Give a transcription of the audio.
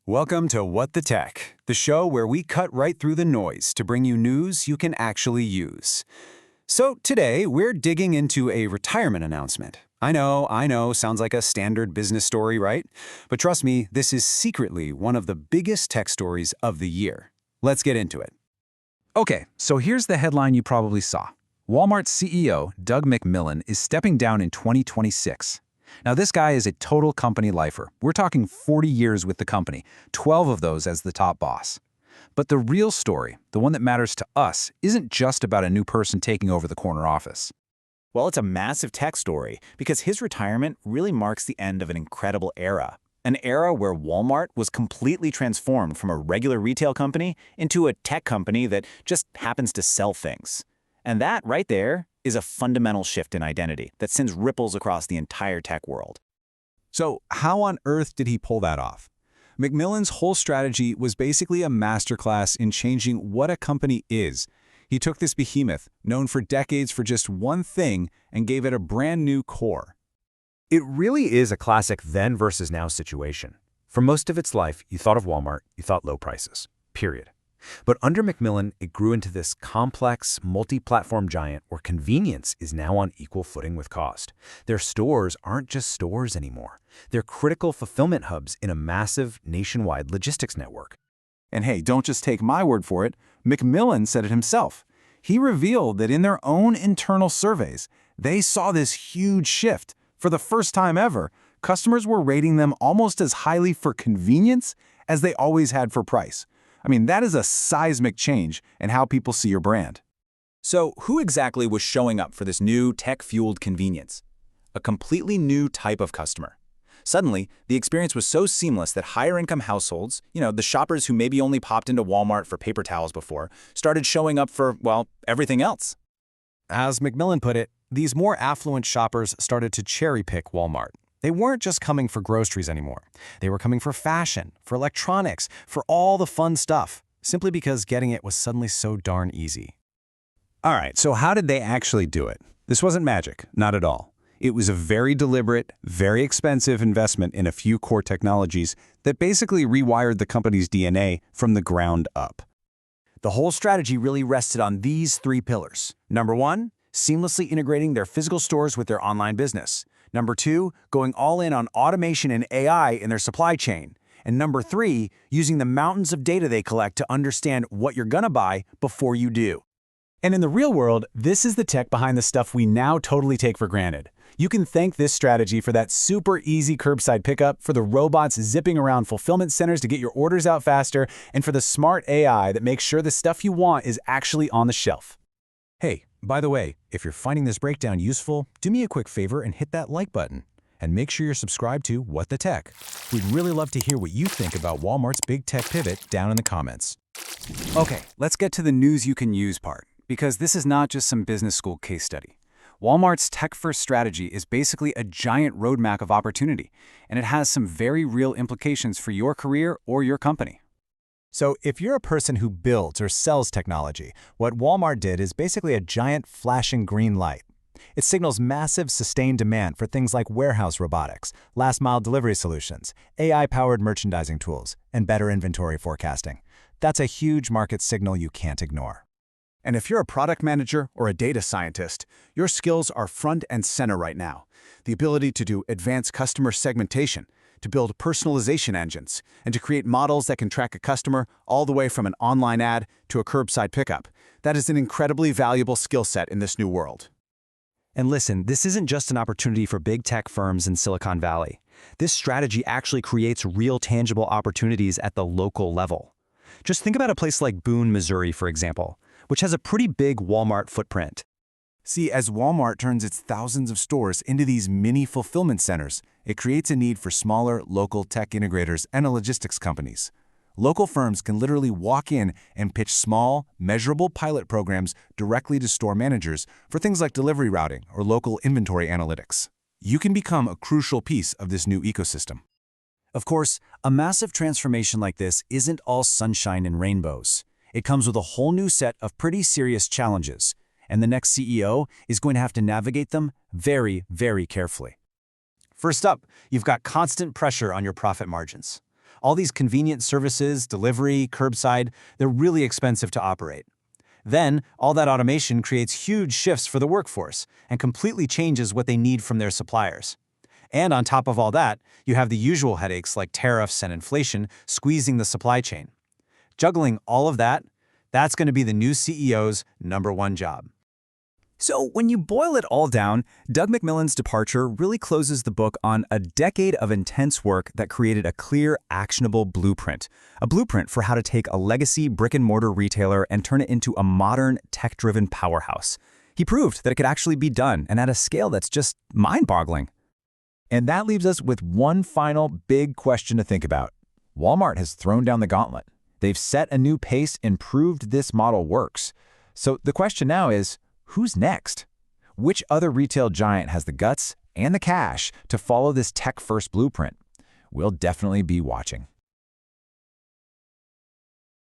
Welcome to What the Tech, the show where we cut right through the noise to bring you news you can actually use. So today, we're digging into a retirement announcement. I know, sounds like a standard business story, right? But trust me, this is secretly one of the biggest tech stories of the year. Let's get into it. Okay, so here's the headline you probably saw. Walmart's CEO, Doug McMillon, is stepping down in 2026. Now, this guy is a total company lifer. We're talking 40 years with the company, 12 of those as the top boss. But the real story, the one that matters to us, isn't just about a new person taking over the corner office. Well, it's a massive tech story because his retirement really marks the end of an incredible era. An era where Walmart was completely transformed from a regular retail company into a tech company that just happens to sell things. And that, right there, is a fundamental shift in identity that sends ripples across the entire tech world. So how on earth did he pull that off? McMillon's whole strategy was basically a masterclass in changing what a company is. He took this behemoth, known for decades for just one thing, and gave it a brand new core. It really is a classic then versus now situation. For most of its life, you thought of Walmart, you thought low prices, period. But under McMillon, it grew into this complex, multi-platform giant where convenience is now on equal footing with cost. Their stores aren't just stores anymore. They're critical fulfillment hubs in a massive, nationwide logistics network. And hey, don't just take my word for it. McMillon said it himself. He revealed that in their own internal surveys, they saw this huge shift. For the first time ever, customers were rating them almost as highly for convenience as they always had for price. I mean, that is a seismic change in how people see your brand. So who exactly was showing up for this new tech-fueled convenience? A completely new type of customer. Suddenly, the experience was so seamless that higher-income households, the shoppers who maybe only popped into Walmart for paper towels before, started showing up for, well, everything else. As McMillon put it, these more affluent shoppers started to cherry-pick Walmart. They weren't just coming for groceries anymore. They were coming for fashion, for electronics, for all the fun stuff, simply because getting it was suddenly so darn easy. All right, so how did they actually do it? This wasn't magic, not at all. It was a very deliberate, very expensive investment in a few core technologies that basically rewired the company's DNA from the ground up. The whole strategy really rested on these three pillars. Number one, seamlessly integrating their physical stores with their online business. Number two, going all in on automation and AI in their supply chain. And number three, using the mountains of data they collect to understand what you're gonna buy before you do. And in the real world, this is the tech behind the stuff we now totally take for granted. You can thank this strategy for that super easy curbside pickup, for the robots zipping around fulfillment centers to get your orders out faster, and for the smart AI that makes sure the stuff you want is actually on the shelf. Hey, by the way, if you're finding this breakdown useful, do me a quick favor and hit that like button. And make sure you're subscribed to What the Tech. We'd really love to hear what you think about Walmart's big tech pivot down in the comments. Okay, let's get to the news you can use part, because this is not just some business school case study. Walmart's tech-first strategy is basically a giant roadmap of opportunity, and it has some very real implications for your career or your company. So if you're a person who builds or sells technology, what Walmart did is basically a giant flashing green light. It signals massive sustained demand for things like warehouse robotics, last-mile delivery solutions, AI-powered merchandising tools, and better inventory forecasting. That's a huge market signal you can't ignore. And if you're a product manager or a data scientist, your skills are front and center right now. The ability to do advanced customer segmentation, to build personalization engines, and to create models that can track a customer all the way from an online ad to a curbside pickup. That is an incredibly valuable skill set in this new world. And listen, this isn't just an opportunity for big tech firms in Silicon Valley. This strategy actually creates real tangible opportunities at the local level. Just think about a place like Boone, Missouri, for example, which has a pretty big Walmart footprint. See, as Walmart turns its thousands of stores into these mini fulfillment centers, it creates a need for smaller, local tech integrators and logistics companies. Local firms can literally walk in and pitch small, measurable pilot programs directly to store managers for things like delivery routing or local inventory analytics. You can become a crucial piece of this new ecosystem. Of course, a massive transformation like this isn't all sunshine and rainbows. It comes with a whole new set of pretty serious challenges, and the next CEO is going to have to navigate them very, very carefully. First up, you've got constant pressure on your profit margins. All these convenient services, delivery, curbside, they're really expensive to operate. Then, all that automation creates huge shifts for the workforce and completely changes what they need from their suppliers. And on top of all that, you have the usual headaches like tariffs and inflation squeezing the supply chain. Juggling all of that, that's going to be the new CEO's #1 job. So when you boil it all down, Doug McMillon's departure really closes the book on a decade of intense work that created a clear, actionable blueprint. A blueprint for how to take a legacy brick-and-mortar retailer and turn it into a modern, tech-driven powerhouse. He proved that it could actually be done, and at a scale that's just mind-boggling. And that leaves us with one final big question to think about. Walmart has thrown down the gauntlet. They've set a new pace and proved this model works. So the question now is, who's next? Which other retail giant has the guts and the cash to follow this tech-first blueprint? We'll definitely be watching.